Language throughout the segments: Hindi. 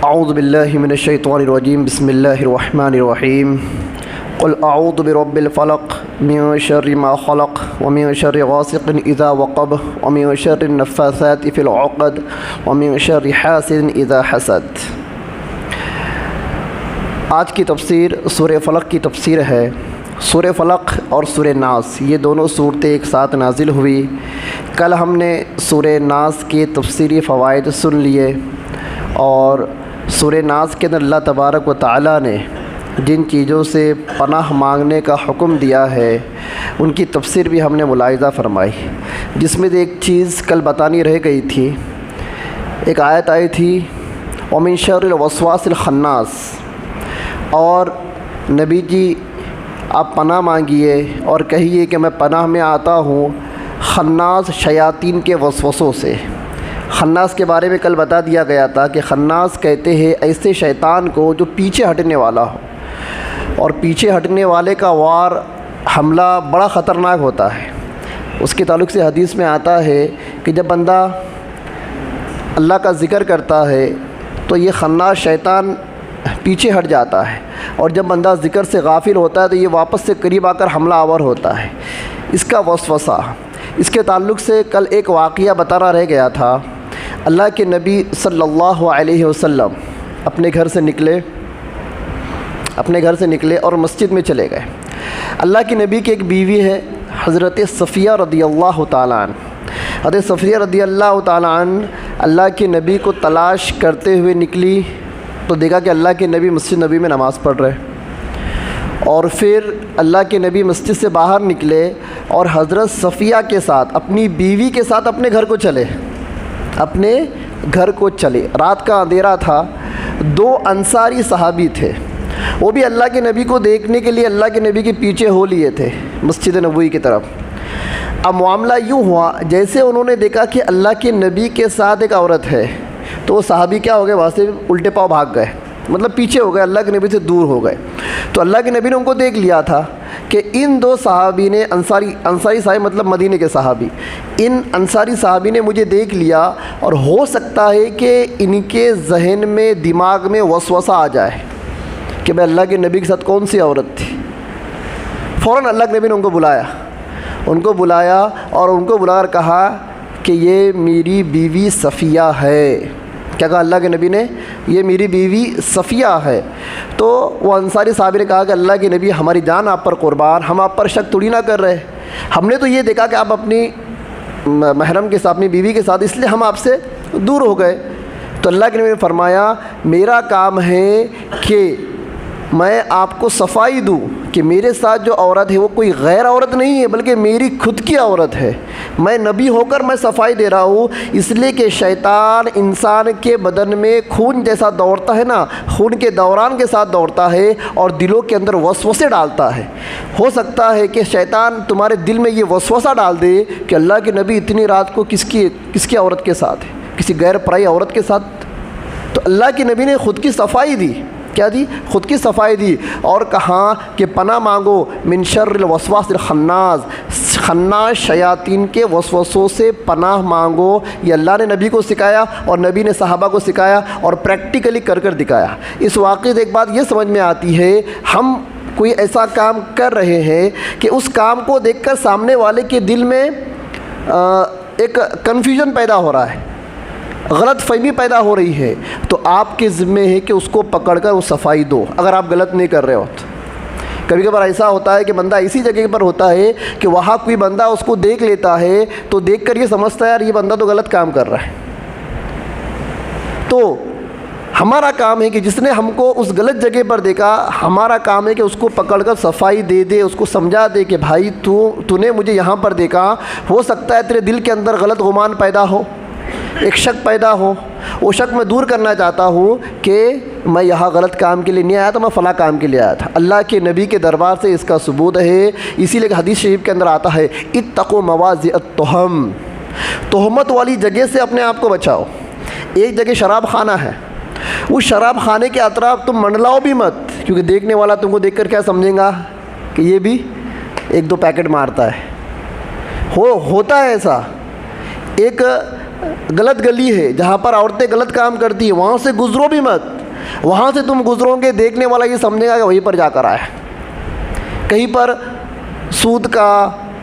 अऊज़ु बिल्लाहि मिनश्शैतानिर्रजीम बिस्मिल्लाहिर्रहमानिर्रहीम क़ुल अऊज़ु बिरब्बिल फ़लक़ मिन शर्रि मा ख़लक़ व मिन शर्रि गासिक़िन इज़ा वक़ब व मिन शर्रि नफ़्फ़ासाति फ़िल उक़द व मिन शर्रि हासिदिन इज़ा हसद। आज की तफ़सीर सूरह फ़लक़ की तफ़सीर है। सूरह फ़लक़ और सूरह नास ये दोनों सूरतें एक साथ नाजिल हुई। कल हमने सूरह नास के तफ़सीरी फ़वाइद सुन लिए और सूरह नास के अंदर अल्लाह तबारक व तआला ने जिन चीज़ों से पनाह मांगने का हुक्म दिया है उनकी तफसीर भी हमने मुलाहिज़ा फ़रमाई, जिसमें से एक चीज़ कल बतानी रह गई थी। एक आयत आई थी व मिन शर्रिल वस्वासिल खन्नास, और नबी जी आप पनाह मांगिए और कहिए कि मैं पनाह में आता हूँ खन्नास शयातीन के वसवसों से। खन्नास के बारे में कल बता दिया गया था कि खन्नास कहते हैं ऐसे शैतान को जो पीछे हटने वाला हो, और पीछे हटने वाले का वार हमला बड़ा ख़तरनाक होता है। उसके ताल्लुक़ से हदीस में आता है कि जब बंदा अल्लाह का ज़िक्र करता है तो ये खन्नास शैतान पीछे हट जाता है, और जब बंदा ज़िक्र से गाफिल होता है तो ये वापस से करीब आकर हमला आवर होता है। इसका वसवसा, इसके ताल्लुक़ से कल एक वाक़या बताना रह गया था। अल्लाह के नबी सल्लल्लाहु अलैहि वसल्लम अपने घर से निकले और मस्जिद में चले गए। अल्लाह के नबी की एक बीवी है हज़रत सफ़िया रदियल्लाहु ताला अन्हा। हज़रत सफ़िया रदियल्लाहु ताला अन्हा अल्लाह के नबी को तलाश करते हुए निकली तो देखा कि अल्लाह के नबी मस्जिद नबी में नमाज़ पढ़ रहे, और फिर अल्लाह के नबी मस्जिद से बाहर निकले और हज़रत सफ़िया के साथ अपनी बीवी के साथ अपने घर को चले। रात का अंधेरा था। दो अंसारी सहाबी थे, वो भी अल्लाह के नबी को देखने के लिए अल्लाह के नबी के पीछे हो लिए थे मस्जिद नबवी की तरफ। अब मामला यूँ हुआ, जैसे उन्होंने देखा कि अल्लाह के नबी के साथ एक औरत है तो वो सहाबी क्या हो गए, वहाँ से उल्टे पाँव भाग गए, मतलब पीछे हो गए, अल्लाह के नबी से दूर हो गए। तो अल्लाह के नबी ने उनको देख लिया था कि इन दो सहाबी ने अंसारी साहिब मतलब मदीने के सहाबी, इन अंसारी सहाबी ने मुझे देख लिया और हो सकता है कि इनके जहन में दिमाग में वसवसा आ जाए कि मैं अल्लाह के नबी के साथ कौन सी औरत थी। फ़ौरन अल्लाह के नबी ने उनको बुलाया और उनको बुलाकर कहा कि ये मेरी बीवी सफ़िया है। क्या कहा अल्लाह के नबी ने? ये मेरी बीवी सफ़िया है। तो वो अंसारी साहब ने कहा कि अल्लाह के नबी हमारी जान आप पर कुर्बान, हम आप पर शक थोड़ी ना कर रहे, हमने तो ये देखा कि आप अपनी महरम के साथ, अपनी बीवी के साथ, इसलिए हम आपसे दूर हो गए। तो अल्लाह के नबी ने फरमाया मेरा काम है कि मैं आपको सफाई दूँ कि मेरे साथ जो औरत है वो कोई गैर औरत नहीं है बल्कि मेरी खुद की औरत है। मैं नबी होकर मैं सफाई दे रहा हूँ, इसलिए कि शैतान इंसान के बदन में खून जैसा दौड़ता है ना, खून के दौरान के साथ दौड़ता है और दिलों के अंदर वसवसे डालता है। हो सकता है कि शैतान तुम्हारे दिल में ये वसवसा डाल दे कि अल्लाह के नबी इतनी रात को किसकी औरत के साथ है, किसी गैर पराई औरत के साथ। तो अल्लाह के नबी ने ख़ुद की सफाई दी। क्या दी? ख़ुद की सफाई दी और कहा कि पनाह मांगो मिन शर्रिल वस्वासिल खन्नास शयातीन के वसवसों से पनाह मांगो। ये अल्लाह ने नबी को सिखाया और नबी ने सहाबा को सिखाया और प्रैक्टिकली कर दिखाया। इस वाक़े से एक बात ये समझ में आती है, हम कोई ऐसा काम कर रहे हैं कि उस काम को देखकर सामने वाले के दिल में एक कन्फ्यूजन पैदा हो रहा है, गलत फ़हमी पैदा हो रही है, तो आपके ज़िम्मे है कि उसको पकड़कर वो सफाई दो अगर आप गलत नहीं कर रहे हो तो। कभी कभार ऐसा होता है कि बंदा इसी जगह पर होता है कि वहाँ कोई बंदा उसको देख लेता है तो देखकर ये समझता है यार ये बंदा तो गलत काम कर रहा है। तो हमारा काम है कि जिसने हमको उस गलत जगह पर देखा, हमारा काम है कि उसको पकड़कर सफाई दे, उसको समझा दे कि भाई तूने मुझे यहाँ पर देखा, हो सकता है तेरे दिल के अंदर गलत गुमान पैदा हो, एक शक पैदा हो, वो शक मैं दूर करना चाहता हूँ कि मैं यहाँ गलत काम के लिए नहीं आया था, मैं फ़ला काम के लिए आया था। अल्लाह के नबी के दरबार से इसका सबूत है। इसीलिए हदीस शरीफ के अंदर आता है इत्तक़ू मवाज़िअत तुहम, तोहमत वाली जगह से अपने आप को बचाओ। एक जगह शराब खाना है, उस शराब खाने के अतराफ़ तुम मंडलाओ भी मत, क्योंकि देखने वाला तुमको देखकर क्या समझेगा कि ये भी एक दो पैकेट मारता है। होता है ऐसा। एक गलत गली है जहाँ पर औरतें गलत काम करती हैं, वहाँ से गुजरो भी मत। वहाँ से तुम गुजरोगे, देखने वाला ये समझेगा कि वहीं पर जाकर आया। कहीं पर सूद का,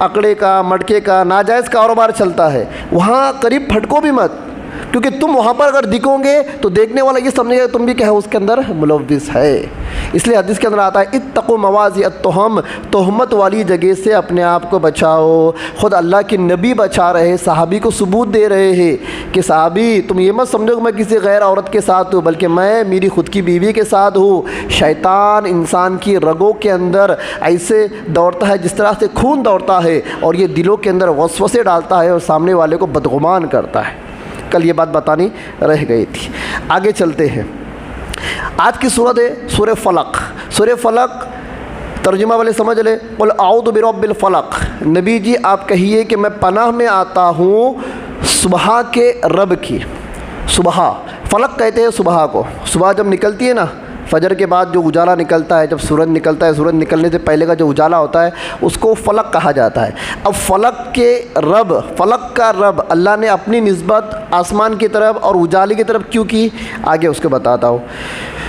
अकड़े का, मटके का नाजायज़ कारोबार चलता है, वहाँ करीब फटको भी मत, क्योंकि तुम वहाँ पर अगर दिखोगे तो देखने वाला ये समझेगा तुम भी क्या है, उसके अंदर मुलव्विस है। इसलिए हदीस के अंदर आता है इत्तक़ु मवाज़ि अत्तहम, तोहमत वाली जगह से अपने आप को बचाओ। ख़ुद अल्लाह के नबी बचा रहे, सहाबी को सबूत दे रहे हैं कि सहाबी तुम ये मत समझो कि मैं किसी गैर औरत के साथ हूँ, बल्कि मैं मेरी ख़ुद की बीवी के साथ हूँ। शैतान इंसान की रगों के अंदर ऐसे दौड़ता है जिस तरह से खून दौड़ता है, और ये दिलों के अंदर वसवसे डालता है और सामने वाले को बदगुमान करता है। कल ये बात बतानी रह गई थी। आगे चलते हैं। आज की सूरत है सूरह फलक। सूरह फलक तर्जुमा वाले समझ ले, कुल आऊज़ु बिरब्बिल फलक। नबी जी आप कहिए कि मैं पनाह में आता हूँ सुबह के रब की। सुबह, फलक कहते हैं सुबह को। सुबह जब निकलती है ना, फजर के बाद जो उजाला निकलता है, जब सूरज निकलता है, सूरज निकलने से पहले का जो उजाला होता है उसको फलक कहा जाता है। अब फलक के रब, फलक का रब अल्लाह ने अपनी निस्बत आसमान की तरफ और उजाले की तरफ क्यों की, आगे उसको बताता हूँ।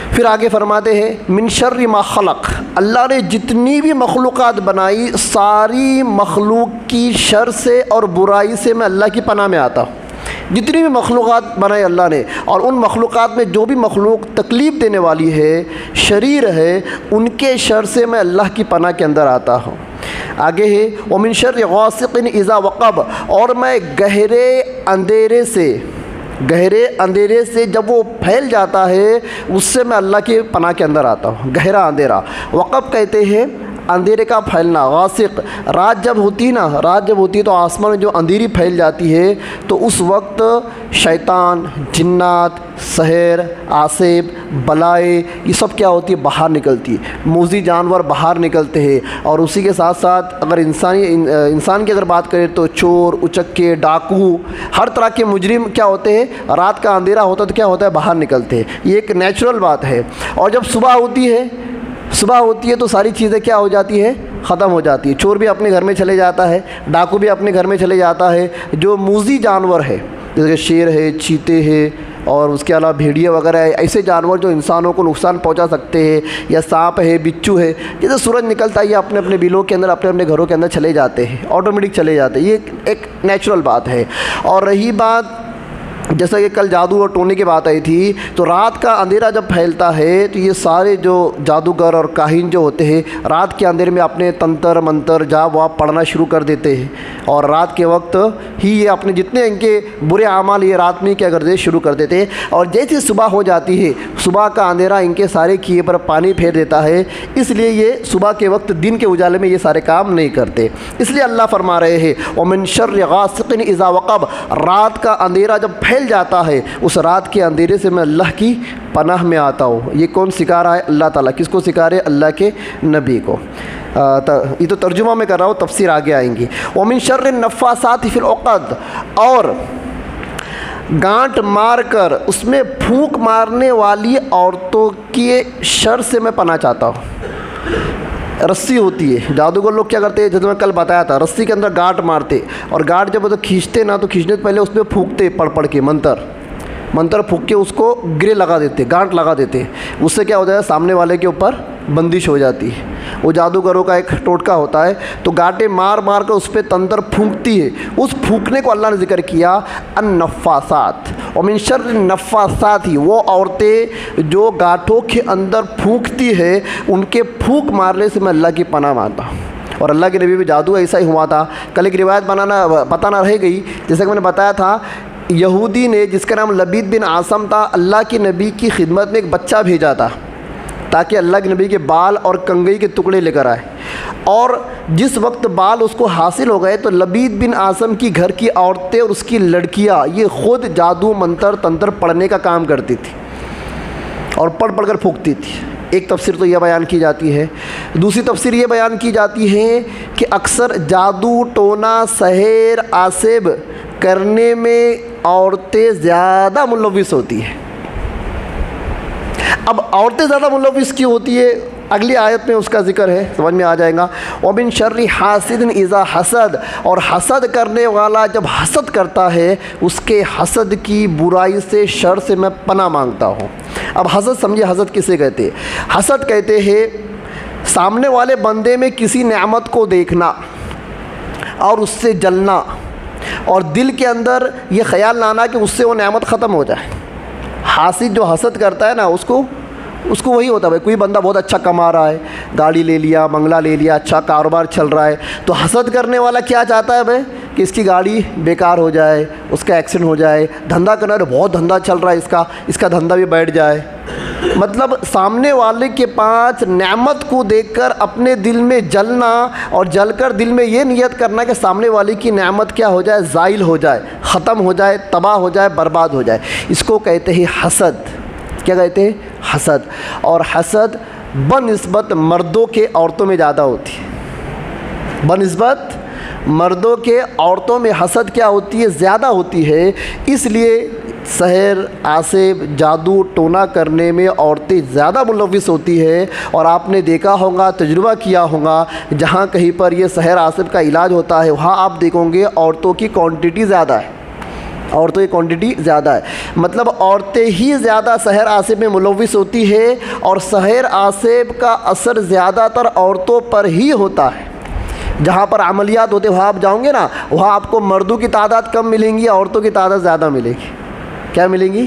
फिर आगे फरमाते हैं मिन शर्रि मा खलक, अल्लाह ने जितनी भी मखलूक़ात बनाई सारी मखलूक की शर से और बुराई से मैं अल्लाह की पनाह में आता हूँ। जितनी भी मखलूक़ात बनाए अल्लाह ने, और उन मखलूक़ात में जो भी मखलूक तकलीफ़ देने वाली है, शरीर है, उनके शर से मैं अल्लाह की पनाह के अंदर आता हूँ। आगे है व मिन शर्रि गासिक़िन इज़ा वक़ब, और मैं गहरे अंधेरे से जब वो फैल जाता है उससे मैं अल्लाह की पनाह के अंदर आता हूँ। गहरा अंधेरा, वक़ब कहते हैं अंधेरे का फैलना। गासिक, रात जब होती है ना, रात जब होती है तो आसमान में जो अंधेरी फैल जाती है तो उस वक्त शैतान, जिन्नात, सहर, आसेब, बलाए, ये सब क्या होती है, बाहर निकलती है। मूज़ी जानवर बाहर निकलते हैं। और उसी के साथ साथ अगर इंसान की अगर बात करें तो चोर, उचक्के, डाकू, हर तरह के मुजरिम क्या होते हैं, रात का अंधेरा होता है तो क्या होता है, बाहर निकलते हैं। ये एक नेचुरल बात है। और जब सुबह होती है तो सारी चीज़ें क्या हो जाती है, ख़त्म हो जाती है। चोर भी अपने घर में चले जाता है, डाकू भी अपने घर में चले जाता है। जो मूज़ी जानवर है जैसे शेर है, चीते हैं, और उसके अलावा भेड़िया वगैरह है, ऐसे जानवर जो इंसानों को नुकसान पहुंचा सकते हैं, या सांप है, बिच्छू है, जैसे सूरज निकलता है ये अपने अपने बिलों के अंदर, अपने अपने घरों के अंदर चले जाते हैं, ऑटोमेटिक चले जाते हैं। ये एक नेचुरल बात है। और रही बात जैसा कि कल जादू और टोने की बात आई थी, तो रात का अंधेरा जब फैलता है तो ये सारे जो जादूगर और काहिन जो होते हैं रात के अंधेरे में अपने तंत्र मंत्र जाप वाप पढ़ना शुरू कर देते हैं, और रात के वक्त ही ये अपने जितने इनके बुरे आमाल ये रात में क्या कर देते, शुरू कर देते हैं। और जैसे सुबह हो जाती है, सुबह का अंधेरा इनके सारे किए पर पानी फेर देता है, इसलिए ये सुबह के वक्त दिन के उजाले में ये सारे काम नहीं करते। इसलिए अल्लाह फरमा रहे हैं व मिन शर्रि गासिक़िन इज़ा वक़ब, रात का अंधेरा जब फैल जाता है उस रात के अंधेरे से मैं अल्लाह की पनाह में आता हूँ। ये कौन सिखा रहा है, अल्लाह ताला। किसको सिखा रहे, अल्लाह के नबी को। ये तो तर्जुमा में कर रहा हूँ, तफसीर आगे आएंगी। व मिन शर्रि नफ़्फ़ासाति फ़िल उक़द, और गांठ मार कर उसमें फूंक मारने वाली औरतों के शर से मैं पनाह चाहता हूँ। रस्सी होती है, जादूगर लोग क्या करते हैं, जैसे मैं कल बताया था, रस्सी के अंदर गांठ मारते, और गांठ जब वो तो खींचते ना, तो खींचने से पहले उसमें फूंकते पढ़ के मंत्र फूंक के उसको गिरे लगा देते, गांठ लगा देते। उससे क्या होता है, सामने वाले के ऊपर बंदिश हो जाती है। वो जादूगरों का एक टोटका होता है। तो गांठें मार मार कर उस पर तंत्र फूंकती है। उस फूंकने को अल्लाह ने जिक्र किया अन-नफ़्फ़ासात, और मिन शर्रि नफ़्फ़ासात, ही वो औरतें जो गांठों के अंदर फूंकती है, उनके फूंक मारने से मैं अल्लाह की पनाह मांगता हूँ। और अल्लाह के नबी भी जादू ऐसा ही हुआ था। कल एक रिवायत बताना रह गई, जैसा कि मैंने बताया था, यहूदी ने जिसका नाम लबीद बिन आसम था, अल्लाह के नबी की खिदमत में एक बच्चा भेजा था ताकि अल्लाह के नबी के बाल और कंगई के टुकड़े लेकर आए। और जिस वक्त बाल उसको हासिल हो गए तो लबीद बिन आसम की घर की औरतें और उसकी लड़कियां ये खुद जादू मंत्र तंत्र पढ़ने का काम करती थी और पढ़ कर फूंकती थी। एक तफसीर तो यह बयान की जाती है। दूसरी तफसीर ये बयान की जाती है कि अक्सर जादू टोना सहर आसेब करने में औरतें ज़्यादा मुलव्विस होती हैं। अब औरतें ज़्यादा मुलव्विस क्यों होती है अगली आयत में उसका जिक्र है, समझ में आ जाएगा। व मिन शर्रि हासिदिन इज़ा हसद, और हसद करने वाला जब हसद करता है उसके हसद की बुराई से, शर से मैं पनाह मांगता हूँ। अब हसद समझिए, हसद किसे कहते हैं? हसद कहते हैं सामने वाले बंदे में किसी नेमत को देखना और उससे जलना और दिल के अंदर ये ख्याल लाना कि उससे वो नेमत ख़त्म हो जाए। हासिद जो हसद करता है ना, उसको वही होता है। भाई कोई बंदा बहुत अच्छा कमा रहा है, गाड़ी ले लिया, बंगला ले लिया, अच्छा कारोबार चल रहा है, तो हसद करने वाला क्या चाहता है भाई कि इसकी गाड़ी बेकार हो जाए, उसका एक्सीडेंट हो जाए। धंधा करना है, बहुत धंधा चल रहा है इसका धंधा भी बैठ जाए। मतलब सामने वाले के पास नेमत को देखकर अपने दिल में जलना और जलकर दिल में ये नियत करना कि सामने वाले की नेमत क्या हो जाए, ज़ाइल हो जाए, ख़त्म हो जाए, तबाह हो जाए, बर्बाद हो जाए। इसको कहते हैं हसद। क्या कहते हैं? हसद। और हसद बनिस्बत मर्दों के औरतों में ज़्यादा होती है। बनिस्बत मर्दों के औरतों में हसद क्या होती है? ज़्यादा होती है। इसलिए सहर, आसेब, जादू टोना करने में औरतें ज़्यादा मुलव्विस होती है। और आपने देखा होगा, तजुर्बा किया होगा, जहाँ कहीं पर ये सहर आसेब का इलाज होता है वहाँ आप देखोगे औरतों की क्वांटिटी ज़्यादा है, औरतों की क्वांटिटी ज़्यादा है। मतलब औरतें ही ज़्यादा सहर आसेब में मुलव्विस होती है और सहर आसेब का असर ज़्यादातर औरतों पर ही होता है। जहाँ पर अमलियात होते वहाँ आप जाओगे ना, वहाँ आपको मर्दों की तादाद कम मिलेंगी, औरतों की तादाद ज़्यादा मिलेगी। क्या मिलेंगी?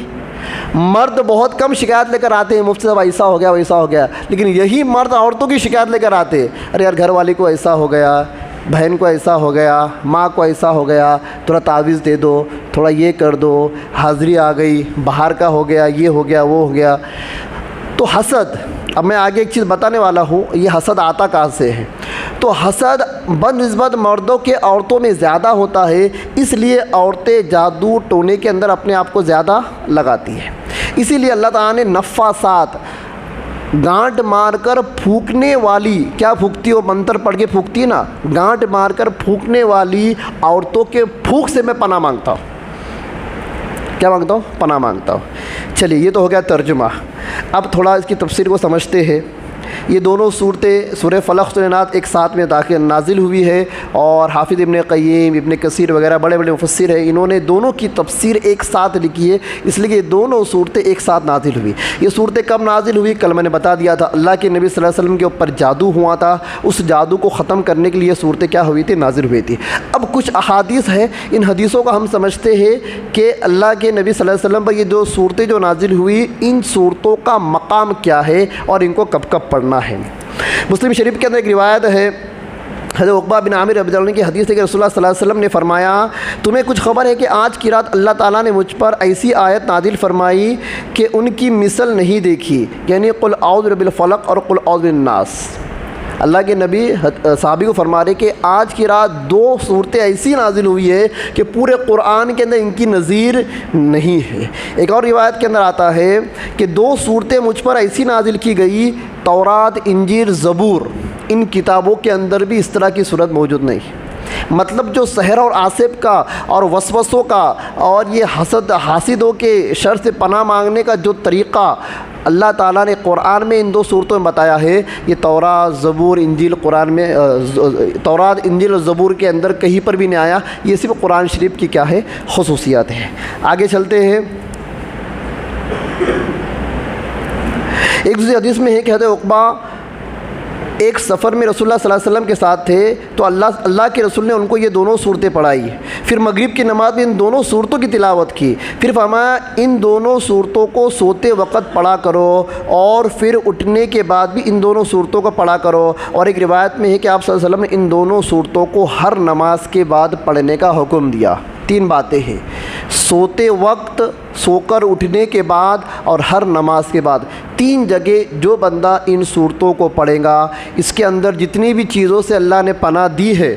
मर्द बहुत कम शिकायत लेकर आते हैं, मुफ्ती साहब ऐसा हो गया, वैसा हो गया, लेकिन यही मर्द औरतों की शिकायत लेकर आते हैं। अरे यार, घर वाले को ऐसा हो गया, बहन को ऐसा हो गया, माँ को ऐसा हो गया, थोड़ा तावीज़ दे दो, थोड़ा ये कर दो, हाज़री आ गई, बाहर का हो गया, ये हो गया, वो हो गया। तो हसद, अब मैं आगे एक चीज़ बताने वाला हूँ, ये हसद आता कहाँ से है। तो हसद बनिस्बत मर्दों के औरतों में ज़्यादा होता है, इसलिए औरतें जादू टोने के अंदर अपने आप को ज़्यादा लगाती हैं। इसीलिए अल्लाह ताला ने नफ़ासात, गांठ मारकर फूंकने वाली, क्या फूंकती हो, मंत्र पढ़ के फूंकती है ना, गांठ मारकर फूंकने वाली औरतों के फूंक से मैं पनाह मांगता हूँ। क्या मांगता हूँ? पनाह मांगता हूँ। चलिए, ये तो हो गया तर्जुमा। अब थोड़ा इसकी तफसीर को समझते हैं। ये दोनों सूरतें, सूरह फलक, सूरह नास एक साथ में नाजिल हुई है और हाफिज़ इब्न क़य्यिम, इब्न कसीर वगैरह बड़े बड़े मुफस्सिर हैं, इन्होंने दोनों की तफसीर एक साथ लिखी है, इसलिए ये दोनों सूरतें एक साथ नाजिल हुई। ये सूरतें कब नाजिल हुई? कल मैंने बता दिया था। अल्लाह के नबी सल्लल्लाहु अलैहि वसल्लम के ऊपर जादू हुआ था, उस जादू को ख़त्म करने के लिए सूरतें क्या हुई थी? नाजिल हुई थी। अब कुछ अहादीस है, इन हदीसों का हम समझते हैं कि अल्लाह के नबी सल्लल्लाहु अलैहि वसल्लम पर ये जो सूरतें जो नाजिल हुई, इन सूरतों का मकाम क्या है और इनको कब कब पढ़ना है। मुस्लिम शरीफ के अंदर एक रिवायत है, हज़रत उक़बा बिन आमिर रज़ियल्लाहु अन्हु की हदीस है कि रसूलुल्लाह सल्लल्लाहु अलैहि वसल्लम ने फरमाया, तुम्हें कुछ खबर है कि आज की रात अल्लाह ताला ने मुझ पर ऐसी आयत नाजिल फरमाई कि उनकी मिसल नहीं देखी, यानी कुल औज़ु बिरब्बिल फ़लक़ और कुल औज़ु बिन नास। अल्लाह के नबी साहबी को फरमा रहे कि आज की रात दो सूरतें ऐसी नाजिल हुई है कि पूरे कुरान के अंदर इनकी नज़ीर नहीं है। एक और रिवायत के अंदर आता है कि दो सूरतें मुझ पर ऐसी नाजिल की गई, तौरात, इंजील, ज़बूर, इन किताबों के अंदर भी इस तरह की सूरत मौजूद नहीं। मतलब जो सहर और आसिब का और वसवसों का और ये हासिदों के शर से पनाह मांगने का जो तरीक़ा अल्लाह ताला ने कुरान में इन दो सूरतों में बताया है, ये तौरात, ज़बूर, इंजील, कुरान में तौरात, इंजील और ज़बूर के अंदर कहीं पर भी नहीं आया। ये सिर्फ कुरान शरीफ की क्या है? ख़ुसूसियत है। आगे चलते हैं। एक दूसरी हदीस में है कि हज़रत उक़बा एक सफ़र में रसूलुल्लाह सल्लल्लाहु अलैहि वसल्लम के साथ थे, तो अल्लाह के रसूल ने उनको ये दोनों सूरतें पढ़ाई। फिर मगरिब की नमाज में इन दोनों सूरतों की तिलावत की। फिर फरमाया, इन दोनों सूरतों को सोते वक़्त पढ़ा करो और फिर उठने के बाद भी इन दोनों सूरतों को पढ़ा करो। और एक रिवायत में है कि आप सल्लल्लाहु अलैहि वसल्लम ने इन दोनों सूरतों को हर नमाज के बाद पढ़ने का हुक्म दिया। तीन बातें हैं, सोते वक्त, सोकर उठने के बाद और हर नमाज के बाद। तीन जगह जो बंदा इन सूरतों को पढ़ेगा, इसके अंदर जितनी भी चीज़ों से अल्लाह ने पनाह दी है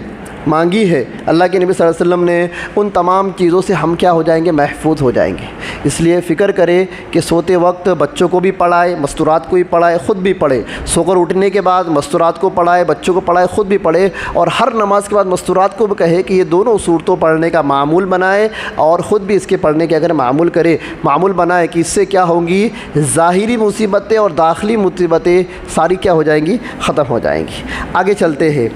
मांगी है अल्लाह के नबी सल्लल्लाहु अलैहि वसल्लम ने, उन तमाम चीज़ों से हम क्या हो जाएंगे, महफूज हो जाएंगे। इसलिए फ़िक्र करें कि सोते वक्त बच्चों को भी पढ़ाए, मस्तूरात को भी पढ़ाए, ख़ुद भी पढ़े। सोकर उठने के बाद मस्तूरात को पढ़ाए, बच्चों को पढ़ाए, ख़ुद भी पढ़े, और हर नमाज के बाद मस्तूरात को भी कहे कि ये दोनों सूरतों पढ़ने का मामूल बनाए, और ख़ुद भी इसके पढ़ने के अगर मामूल करे, मामूल बनाए कि इससे क्या होंगी, ज़ाहिरी मुसीबतें और दाखिली मुसीबतें सारी क्या हो जाएंगी, ख़त्म हो जाएंगी। आगे चलते हैं।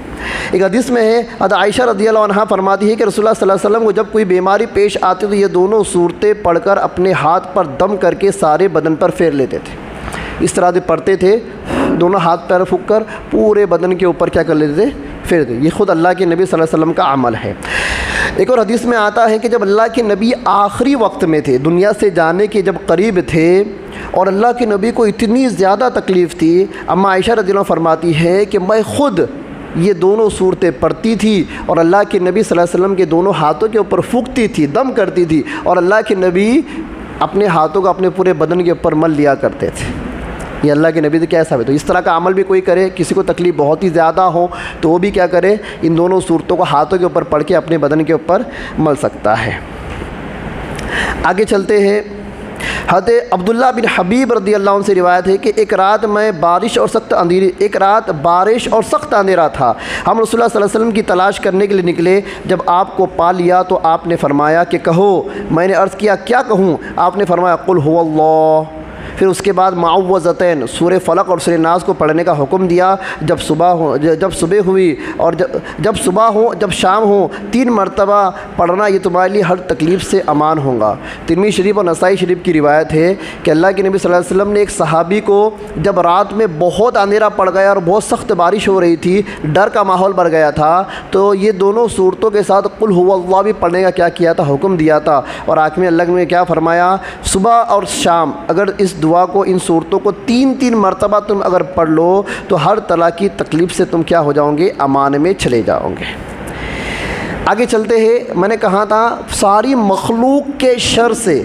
एक हदीस में है, हज़रत आयशा रज़ियल्लाहु अन्हा फरमाती है कि रसूलुल्लाह सल्लल्लाहु अलैहि वसल्लम को जब कोई बीमारी पेश आती तो ये दोनों सूरतें पढ़कर अपने हाथ पर दम करके सारे बदन पर फेर लेते थे। इस तरह से पढ़ते थे, दोनों हाथ पैर फूंक कर पूरे बदन के ऊपर क्या कर लेते थे, फेर दे। ये ख़ुद अल्लाह के नबी सल्लल्लाहु अलैहि वसल्लम का अमल है। एक और हदीस में आता है कि जब अल्लाह के नबी आखिरी वक्त में थे, दुनिया से जाने के जब करीब थे, और अल्लाह के नबी को इतनी ज़्यादा तकलीफ़ थी, अम्मा आयशा रज़ियल्लाहु अन्हा फरमाती है कि मैं ख़ुद ये दोनों सूरतें पढ़ती थी और अल्लाह के नबी सल्लल्लाहु अलैहि वसल्लम के दोनों हाथों के ऊपर फूंकती थी, दम करती थी, और अल्लाह के नबी अपने हाथों को अपने पूरे बदन के ऊपर मल लिया करते थे। ये अल्लाह के नबी से क्या साबित हो। इस तरह का अमल भी कोई करे, किसी को तकलीफ़ बहुत ही ज़्यादा हो तो वो भी क्या करे, इन दोनों सूरतों को हाथों के ऊपर पढ़ के अपने बदन के ऊपर मल सकता है। आगे चलते हैं। हज़रत अब्दुल्ला बिन हबीब रज़ियल्लाहु अन्हु से रिवायत है कि एक रात बारिश और सख्त अंधेरा था। हम रसूलुल्लाह सल्लल्लाहु अलैहि वसल्लम की तलाश करने के लिए निकले। जब आपको पा लिया तो आपने फरमाया कि कहो। मैंने अर्ज़ किया क्या कहूँ? आपने फरमाया कुल हुवल्लाह। फिर उसके बाद मुअव्वज़तैन सूरह फ़लक़ और सूरह नास को पढ़ने का हुक्म दिया। जब सुबह हुई और जब सुबह हो, जब शाम हो, 3 मरतबा पढ़ना, ये तुम्हारे लिए हर तकलीफ़ से अमान होगा। तिरमिज़ी शरीफ और नसाई शरीफ की रिवायत है कि अल्लाह के नबी सल्लल्लाहु अलैहि वसल्लम ने एक सहाबी को जब रात में बहुत अंधेरा पड़ गया और बहुत सख्त बारिश हो रही थी, डर का माहौल बढ़ गया था, तो ये दोनों सूरतों के साथ कुल हुवल्लाह भी पढ़ने का क्या किया था, हुक्म दिया था। और आखिर में अल्लाह ने क्या फरमाया, सुबह और शाम अगर इस दुआ को, इन सूरतों को 3-3 मरतबा तुम अगर पढ़ लो तो हर तरह की तकलीफ़ से तुम क्या हो जाओगे, अमान में चले जाओगे। आगे चलते हैं। मैंने कहा था सारी मखलूक के शर से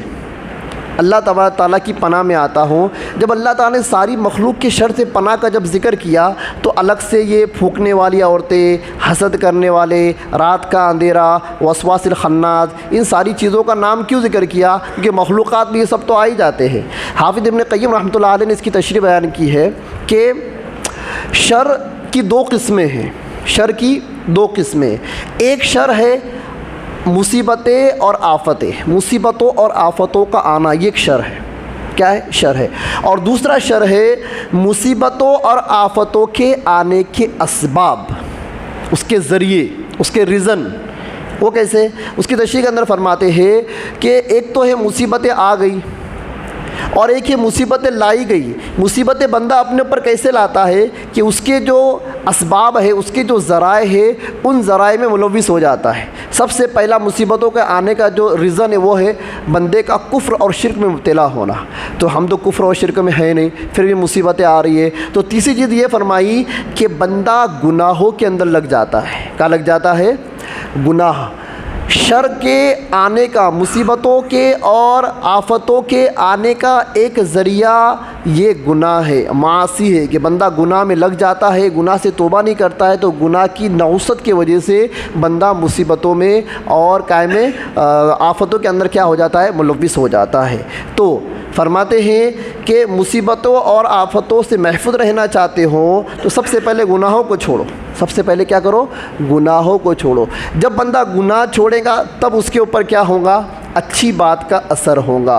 अल्लाह तबारक ताला की पनाह में आता हूँ। जब अल्लाह ताला ने सारी मखलूक के शर से पनाह का जब ज़िक्र किया तो अलग से ये फूंकने वाली औरतें, हसद करने वाले, रात का अंधेरा, वसवासिल खन्नास, इन सारी चीज़ों का नाम क्यों ज़िक्र किया? क्योंकि मखलूक़ात में ये सब तो आ ही जाते हैं। हाफ़िज़ इब्न क़य्यिम रहमतुल्लाह अलैह ने इसकी तशरीह बयान की है कि शर की 2 किस्में हैं। शर की 2 किस्में। एक शर है मुसीबतें और आफ़तें, मुसीबतों और आफ़तों का आना, ये एक शर है। क्या है? शर है। और दूसरा शर है मुसीबतों और आफ़तों के आने के असबाब, उसके ज़रिए, उसके रीज़न। वो कैसे? उसकी तशरीह के अंदर फरमाते हैं कि एक तो है मुसीबतें आ गई और एक ही मुसीबतें लाई गई। मुसीबतें बंदा अपने ऊपर कैसे लाता है कि उसके जो असबाब है, उसके जो ज़राए है, उन ज़राए में मुलव्विस हो जाता है। सबसे पहला मुसीबतों के आने का जो रीज़न है वो है बंदे का कुफ्र और शिरक में मुब्तला होना। तो हम तो कुफ्र और शिरक में है नहीं, फिर भी मुसीबतें आ रही है। तो तीसरी चीज़ ये फरमाई कि बंदा गुनाहों के अंदर लग जाता है। क्या लग जाता है? गुनाह। शर के आने का, मुसीबतों के और आफ़तों के आने का एक ज़रिया ये गुनाह है, मासी है कि बंदा गुनाह में लग जाता है, गुनाह से तौबा नहीं करता है, तो गुनाह की नौसत की वजह से बंदा मुसीबतों में और काय में आफ़तों के अंदर क्या हो जाता है, मुलव्विस हो जाता है। तो फरमाते हैं कि मुसीबतों और आफ़तों से महफूज रहना चाहते हो तो सबसे पहले गुनाहों को छोड़ो। सबसे पहले क्या करो? गुनाहों को छोड़ो। जब बंदा गुनाह छोड़ेगा तब उसके ऊपर क्या होगा? अच्छी बात का असर होगा।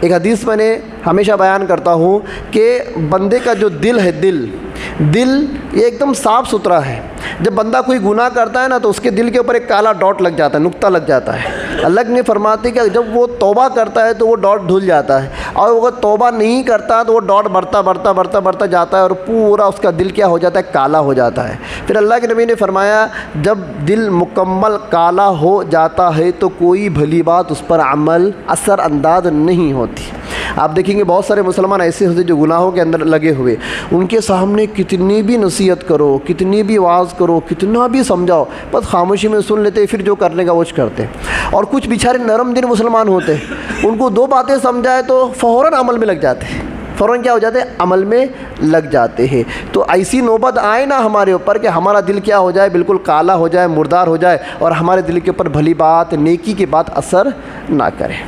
एक हदीस मैंने हमेशा बयान करता हूँ कि बंदे का जो दिल है, दिल ये एकदम साफ़ सुथरा है। जब बंदा कोई गुनाह करता है ना तो उसके दिल के ऊपर एक काला डॉट लग जाता है, नुक्ता लग जाता है। अल्लाह ने फरमाते कि जब वो तौबा करता है तो वो डॉट धुल जाता है, और अगर तौबा नहीं करता तो वो डॉट बढ़ता जाता है और पूरा उसका दिल क्या हो जाता है? काला हो जाता है। फिर अल्लाह के नबी ने फरमाया जब दिल मुकम्मल काला हो जाता है तो कोई भली बात उस पर अमल असर अंदाज नहीं होती। आप देखेंगे बहुत सारे मुसलमान ऐसे होते जो गुनाहों के अंदर लगे हुए, उनके सामने कितनी भी नसीहत करो, कितनी भी आवाज़ करो, कितना भी समझाओ, बस खामोशी में सुन लेते, फिर जो करने का वो करते। और कुछ बेचारे नरम दिल मुसलमान होते, उनको 2 बातें समझाए तो फ़ौरन अमल में लग जाते, फ़ौरन क्या हो जाते हैं, अमल में लग जाते हैं। तो ऐसी नौबत आए ना हमारे ऊपर कि हमारा दिल क्या हो जाए, बिल्कुल काला हो जाए, मुर्दार हो जाए और हमारे दिल के ऊपर भली बात, नेकी की बात असर ना करे।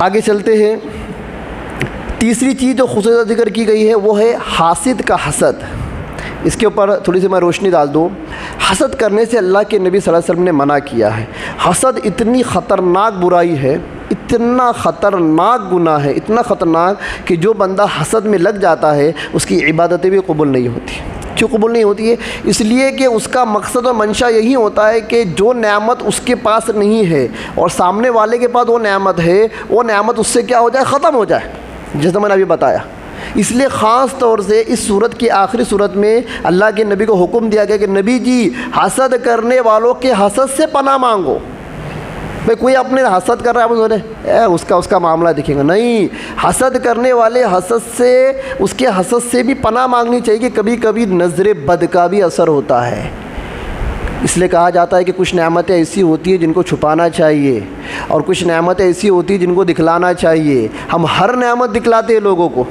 आगे चलते हैं। तीसरी चीज़ जो खुसूसियत ज़िक्र की गई है वो है हासिद का हसद। इसके ऊपर थोड़ी सी मैं रोशनी डाल दूँ। हसद करने से अल्लाह के नबी सल्लल्लाहु अलैहि वसल्लम ने मना किया है। हसद इतनी ख़तरनाक बुराई है, इतना ख़तरनाक गुनाह है, इतना ख़तरनाक कि जो बंदा हसद में लग जाता है उसकी इबादतें भी कबूल नहीं होती। क्यों कबूल नहीं होती है? इसलिए कि उसका मकसद और मंशा यही होता है कि जो नेमत उसके पास नहीं है और सामने वाले के पास वो नेमत है, वो नेमत उससे क्या हो जाए, ख़त्म हो जाए, जैसा मैंने अभी बताया। इसलिए ख़ास तौर से इस सूरत की आखिरी सूरत में अल्लाह के नबी को हुक्म दिया गया कि नबी जी हसद करने वालों के हसद से पनाह मांगो। भाई कोई अपने हसद कर रहा है, बोले उसका मामला दिखेगा, नहीं, हसद करने वाले हसद से, उसके हसद से भी पनाह मांगनी चाहिए कि कभी कभी नज़र बद का भी असर होता है। इसलिए कहा जाता है कि कुछ नेमतें ऐसी होती हैं जिनको छुपाना चाहिए और कुछ नेमतें ऐसी होती हैं जिनको दिखलाना चाहिए। हम हर नेमत दिखलाते हैं लोगों को,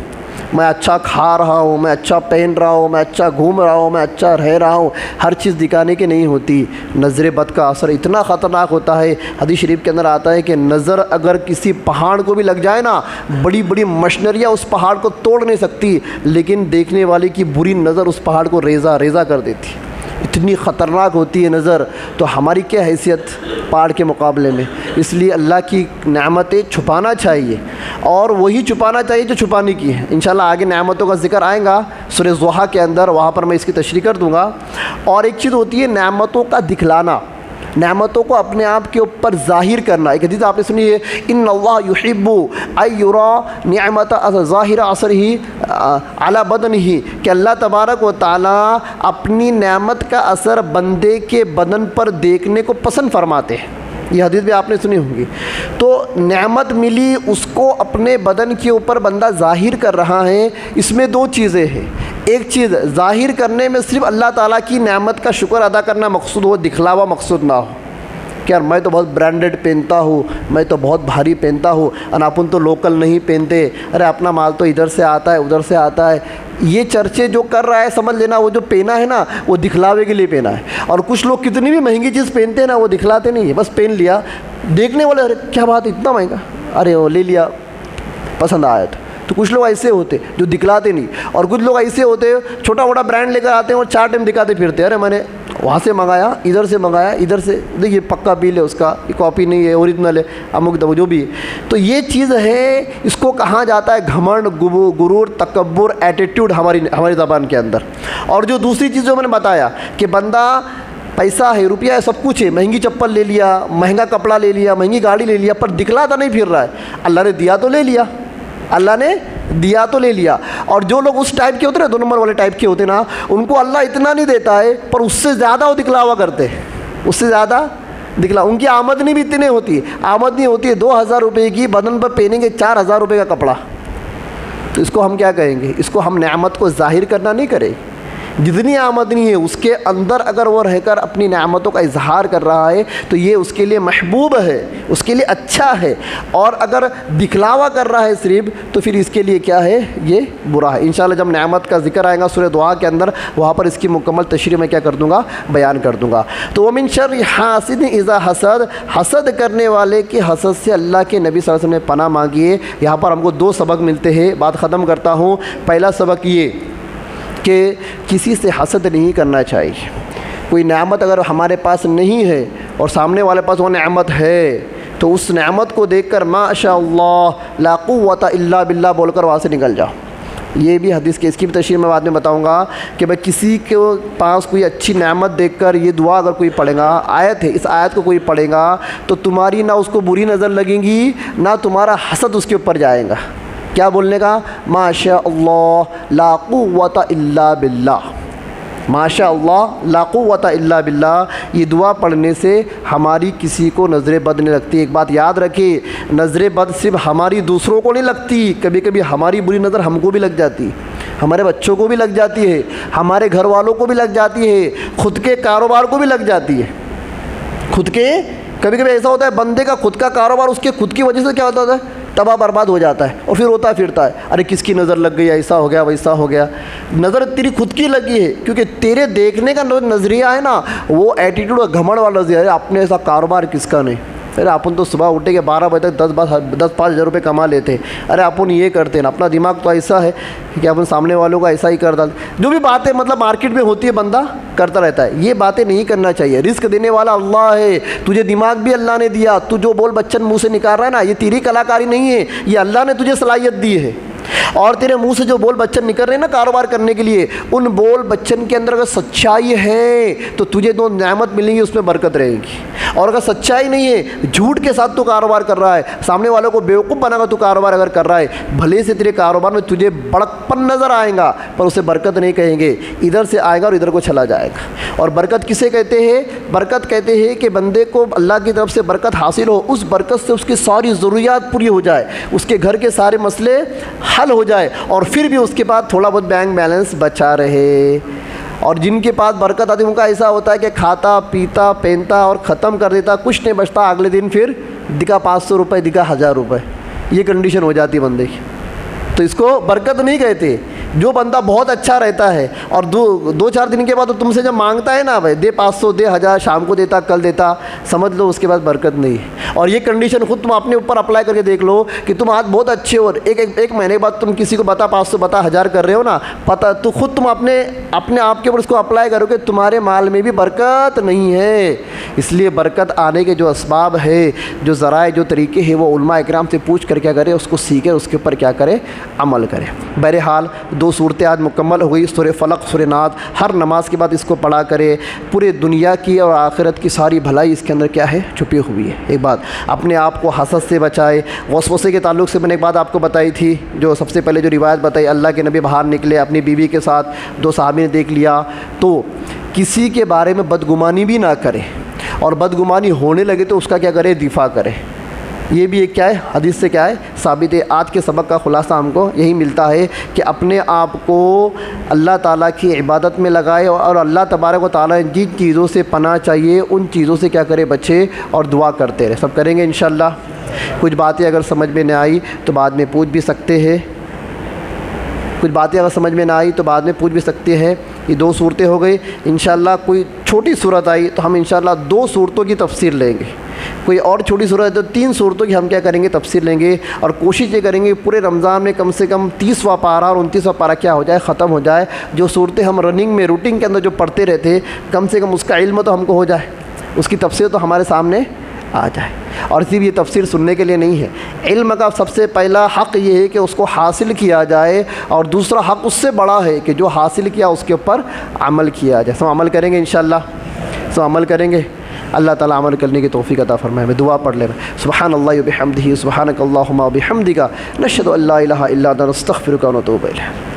मैं अच्छा खा रहा हूँ, मैं अच्छा पहन रहा हूँ, मैं अच्छा घूम रहा हूँ, मैं अच्छा रह रहा हूँ, हर चीज़ दिखाने की नहीं होती। नज़र बद का असर इतना ख़तरनाक होता है। हदीस शरीफ के अंदर आता है कि नज़र अगर किसी पहाड़ को भी लग जाए ना, बड़ी बड़ी मशीनरियाँ उस पहाड़ को तोड़ नहीं सकती, लेकिन देखने वाले की बुरी नज़र उस पहाड़ को रेज़ा रेज़ा कर देती। इतनी ख़तरनाक होती है नज़र। तो हमारी क्या हैसियत पहाड़ के मुकाबले में। इसलिए अल्लाह की नेमतें छुपाना चाहिए और वही छुपाना चाहिए जो छुपाने की है। इंशाल्लाह आगे नेमतों का जिक्र आएगा सूरह ज़ुहा के अंदर, वहाँ पर मैं इसकी तशरीह कर दूँगा। और एक चीज़ होती है नेमतों का दिखलाना, नेमतों को अपने आप के ऊपर ज़ाहिर करना। एक हदीस आपने सुनी है, इन्नल्लाह युहिब्बु अय्युरा निअमत ज़ाहिरा असरही अला बदनिही, कि अल्लाह तबारक व तआला अपनी नेमत का असर बंदे के बदन पर देखने को पसंद फरमाते हैं। ये हदीस भी आपने सुनी होगी। तो नेमत मिली, उसको अपने बदन के ऊपर बंदा ज़ाहिर कर रहा है। इसमें दो चीज़ें हैं। एक चीज़, ज़ाहिर करने में सिर्फ अल्लाह ताला की नेमत का शुक्र अदा करना मकसूद हो, दिखलावा मकसूद ना हो कि यार मैं तो बहुत ब्रांडेड पहनता हूँ, मैं तो बहुत भारी पहनता हूँ और अपन तो लोकल नहीं पहनते, अरे अपना माल तो इधर से आता है उधर से आता है। ये चर्चे जो कर रहा है, समझ लेना वो जो पहना है ना, वो दिखलावे के लिए पहना है। और कुछ लोग कितनी भी महंगी चीज़ पहनते हैं ना, वो दिखलाते नहीं है, बस पहन लिया, देखने वाले अरे क्या बात इतना महंगा, अरे वो ले लिया, पसंद आया तो कुछ लोग ऐसे होते जो दिखलाते नहीं, और कुछ लोग ऐसे होते छोटा मोटा ब्रांड लेकर आते हैं और 4 टाइम दिखाते फिरते, अरे मैंने वहाँ से मंगाया, इधर से मंगाया, इधर से, देखिए पक्का बिल है उसका, ये कॉपी नहीं है, ओरिजिनल है, अमुक दबो जो भी है। तो ये चीज़ है, इसको कहा जाता है घमंड, गुरूर, तकब्बुर, एटीट्यूड हमारी ज़बान के अंदर। और जो दूसरी चीज़ जो मैंने बताया कि बंदा पैसा है, रुपया है, सब कुछ है, महंगी चप्पल ले लिया, महंगा कपड़ा ले लिया, महंगी गाड़ी ले लिया, पर दिखलाता नहीं फिर रहा है। अल्लाह ने दिया तो ले लिया, अल्लाह ने दिया तो ले लिया। और जो लोग उस टाइप के होते हैं, 2 नंबर वाले टाइप के होते हैं ना, उनको अल्लाह इतना नहीं देता है, पर उससे ज़्यादा वो दिखलावा करते हैं, उससे ज़्यादा दिखला। उनकी आमदनी भी इतनी होती है, आमदनी होती है 2000 रुपये की, बदन पर पहनेंगे 4000 रुपये का कपड़ा। तो इसको हम क्या कहेंगे? इसको हम नेमत को ज़ाहिर करना नहीं करेंगे। जितनी आमदनी है उसके अंदर अगर वो रहकर अपनी नेमतों का इजहार कर रहा है तो ये उसके लिए महबूब है, उसके लिए अच्छा है। और अगर दिखलावा कर रहा है सिर्फ, तो फिर इसके लिए क्या है? ये बुरा है। इंशाल्लाह जब नेमत का जिक्र आएगा सूरह दुआ के अंदर, वहाँ पर इसकी मुकम्मल तशरीह मैं क्या कर दूँगा? बयान कर दूँगा। तो वमिन शर्रि हासिद इज़ा हसद, हसद करने वाले की हसद से अल्लाह के नबी सल्लल्लाहु अलैहि वसल्लम ने पनाह मांगिए। यहाँ पर हमको 2 सबक मिलते हैं, बात ख़त्म करता हूँ। पहला सबक ये कि किसी से हसद नहीं करना चाहिए। कोई नेमत अगर हमारे पास नहीं है और सामने वाले पास वो नेमत है, तो उस नेमत को देखकर माशाअल्लाह ला कुव्वता इल्ला बिल्लाह बोलकर वहाँ से निकल जाओ। ये भी हदीस के, इसकी भी तशरीह मैं बाद में बताऊँगा कि भाई किसी के पास कोई अच्छी नेमत देखकर ये दुआ अगर कोई पढ़ेगा, आयत है, इस आयत को कोई पढ़ेगा तो तुम्हारी ना उसको बुरी नज़र लगेगी, ना तुम्हारा हसद उसके ऊपर जाएगा। क्या बोलने का? माशाअल्लाह ला कुव्वता इल्ला बिल्लाह, माशाअल्लाह ला कुव्वता इल्ला बिल्लाह। ये दुआ पढ़ने से हमारी किसी को नज़र बद नहीं लगती। एक बात याद रखिए, नज़र बद सिर्फ हमारी दूसरों को नहीं लगती, कभी कभी हमारी बुरी नज़र हमको भी लग जाती, हमारे बच्चों को भी लग जाती है, हमारे घर वालों को भी लग जाती है, खुद के कारोबार को भी लग जाती है। खुद के कभी कभी ऐसा होता है बंदे का खुद का कारोबार उसके खुद की वजह से क्या होता है, तबाह बर्बाद हो जाता है और फिर रोता फिरता है, अरे किसकी नज़र लग गई, ऐसा हो गया वैसा हो गया। नज़र तेरी खुद की लगी है, क्योंकि तेरे देखने का नज़रिया है ना वो एटीट्यूड और घमंड वाला नज़रिया है। अपने ऐसा कारोबार किसका नहीं। अरे अपन तो सुबह उठे के 12 बजे तक 10-5 हज़ार रुपये कमा लेते हैं। अरे अपन ये करते हैं ना, अपना दिमाग तो ऐसा है कि अपन सामने वालों का ऐसा ही कर डालते। जो भी बातें मतलब मार्केट में होती है बंदा करता रहता है, ये बातें नहीं करना चाहिए। रिस्क देने वाला अल्लाह है, तुझे दिमाग भी अल्लाह ने दिया। तू जो बोल बच्चन मुँह से निकाल रहा है ना, ये तेरी कलाकारी नहीं है, ये अल्लाह ने तुझे सलाहियत दी है। और तेरे मुंह से जो बोल बच्चन निकल रहे हैं ना कारोबार करने के लिए, उन बोल बच्चन के अंदर अगर सच्चाई है तो तुझे दो नेमत मिलेंगी, उसमें बरकत रहेगी। और अगर सच्चाई नहीं है, झूठ के साथ तू कारोबार कर रहा है, सामने वालों को बेवकूफ़ बनाकर तू कारोबार अगर कर रहा है, भले से तेरे कारोबार में तुझे बड़कपन नज़र आएगा पर उसे बरकत नहीं कहेंगे। इधर से आएगा और इधर को चला जाएगा। और बरकत किसे कहते हैं? बरकत कहते हैं कि बंदे को अल्लाह की तरफ से बरकत हासिल हो, उस बरकत से उसकी सारी ज़रूरियात पूरी हो जाए, उसके घर के सारे मसले हल हो जाए और फिर भी उसके पास थोड़ा बहुत बैंक बैलेंस बचा रहे। और जिनके पास बरकत आती है उनका ऐसा होता है कि खाता पीता पहनता और ख़त्म कर देता, कुछ नहीं बचता, अगले दिन फिर दिखा 500 रुपये, दिखा 1000 रुपये, ये कंडीशन हो जाती है बंदे की। तो इसको बरकत नहीं कहते। जो बंदा बहुत अच्छा रहता है और दो चार दिन के बाद तो तुमसे जब मांगता है ना, भाई दे 500 दे 1000, शाम को देता कल देता, समझ लो उसके बाद बरकत नहीं है। और ये कंडीशन खुद तुम अपने ऊपर अप्लाई करके देख लो कि तुम आज बहुत अच्छे हो, एक महीने बाद तुम किसी को बता 500 बता 1000 कर रहे हो ना, पता तो खुद तुम अपने आप के ऊपर उसको अप्लाई करो कि तुम्हारे माल में भी बरकत नहीं है। इसलिए बरकत आने के जो असबाब है, जो ज़राए, जो तरीके हैं, वो उलमा इकराम से पूछ कर क्या करें, उसको सीखें, उसके ऊपर क्या करें, अमल करें। बहरहाल 2 सूरतें आज मुकम्मल हो गई, सूरह फलक, सूरह नास। हर नमाज के बाद इसको पढ़ा करें। पूरे दुनिया की और आखिरत की सारी भलाई इसके अंदर क्या है, छुपी हुई है। एक बात, अपने आप को हसद से बचाए। वसवसे के ताल्लुक़ से मैंने एक बात आपको बताई थी, जो सबसे पहले जो रिवायत बताई, अल्लाह के नबी बाहर निकले अपनी बीवी के साथ, 2 सहाबी ने देख लिया, तो किसी के बारे में बदगुमानी भी ना करें, और बदगुमानी होने लगे तो उसका क्या करें, दिफा करें। ये भी एक क्या है, हदीस से क्या है, साबित है। आज के सबक का खुलासा हमको यही मिलता है कि अपने आप को अल्लाह ताला की इबादत में लगाए और अल्लाह तबारक व तआला जिन चीज़ों से पनाह चाहिए उन चीज़ों से क्या करे, बचे और दुआ करते रहे। सब करेंगे इंशाअल्लाह। कुछ बातें अगर समझ में न आई तो बाद में पूछ भी सकते हैं, कुछ बातें अगर समझ में ना आई तो बाद में पूछ भी सकते हैं। ये 2 सूरतें हो गई। इंशाअल्लाह कोई छोटी सूरत आई तो हम इंशाअल्लाह 2 सूरतों की तफसीर लेंगे। कोई और छोटी सूरत है तो 3 सूरतों की हम क्या करेंगे, तफसीर लेंगे। और कोशिश ये करेंगे पूरे रमज़ान में कम से कम 30वां पारा और 29वां पारा क्या हो जाए, ख़त्म हो जाए। जो सूरतें हम रनिंग में, रूटीन के अंदर जो पढ़ते रहते, कम से कम उसका इल्म तो हमको हो जाए, उसकी तफसीर तो हमारे सामने आ जाए। और सिर्फ ये तफसीर सुनने के लिए नहीं है, इल्म का सबसे पहला हक़ ये है कि उसको हासिल किया जाए, और दूसरा हक़ उससे बड़ा है कि जो हासिल किया उसके ऊपर अमल किया जाए। सब अमल करेंगे इंशाअल्लाह, सब अमल करेंगे। अल्लाह ताला अमल करने की तौफ़ीक़ अता फ़रमाए। मैं दुआ पढ़ ले, सुब्हानल्लाहि व बिहम्दिही, सुब्हानकल्लाहुम्मा व बिहम्दिका, नशहदु अल्ला इलाहा इल्ला अंता, नस्तग़फिरुका व नतूबु इलैक।